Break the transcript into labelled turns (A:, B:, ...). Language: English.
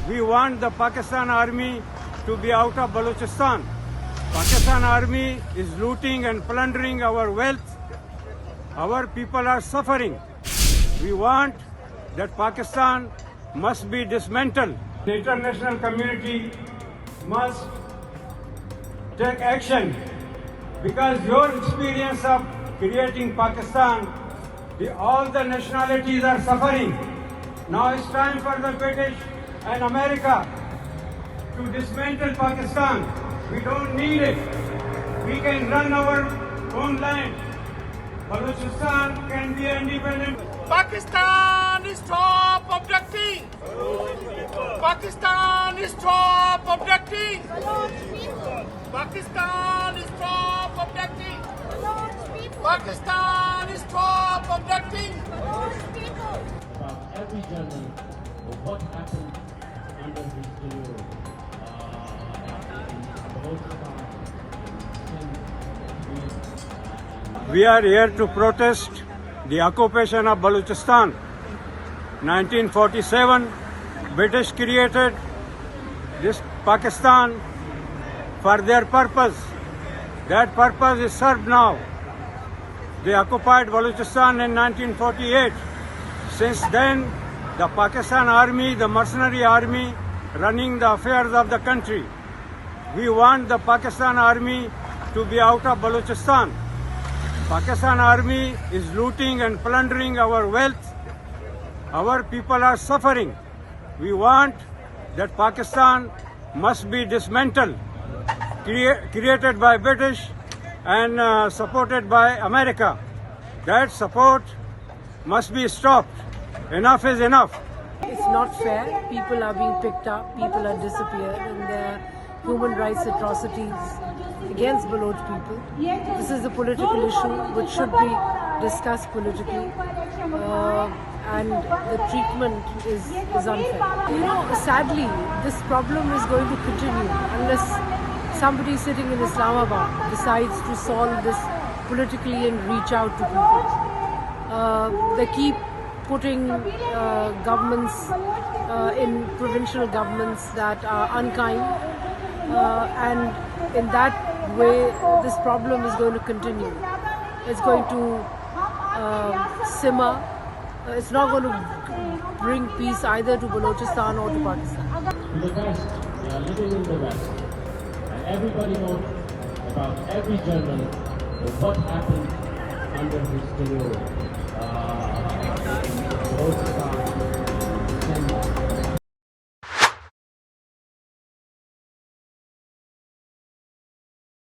A: We want the Pakistan army to be out of Balochistan. Pakistan army is looting and plundering our wealth. Our people are suffering. We want that Pakistan must be dismantled. The international community must take action because your experience of creating Pakistan, all the nationalities are suffering. Now it's time for the British and America to dismantle Pakistan. We don't need it. We can run our own land. Balochistan can be independent.
B: Pakistan is stop objecting. Pakistan is stop objecting. Pakistan is stop objecting. Pakistan is stop objecting.
C: About every journal of what happened under his tenure
A: We are here to protest the occupation of Balochistan. 1947, British created this Pakistan for their purpose. That purpose is served now. They occupied Balochistan in 1948. Since then, the Pakistan army, the mercenary army, running the affairs of the country. We want the Pakistan army to be out of Balochistan. Pakistan army is looting and plundering our wealth. Our people are suffering. We want that Pakistan must be dismantled, created by British and supported by America. That support must be stopped. Enough is enough.
D: It's not fair. People are being picked up, people are disappeared, and there are human rights atrocities against Baloch people. This is a political issue which should be discussed politically, and the treatment is unfair. You know, sadly, this problem is going to continue unless somebody sitting in Islamabad decides to solve this politically and reach out to people. They keep putting governments in provincial governments that are unkind, and in that way this problem is going to continue. It's going to simmer. It's not going to bring peace either to Balochistan or to Pakistan.
C: In the West, they are living in the West, and everybody knows about every journal of what happened under his tenure.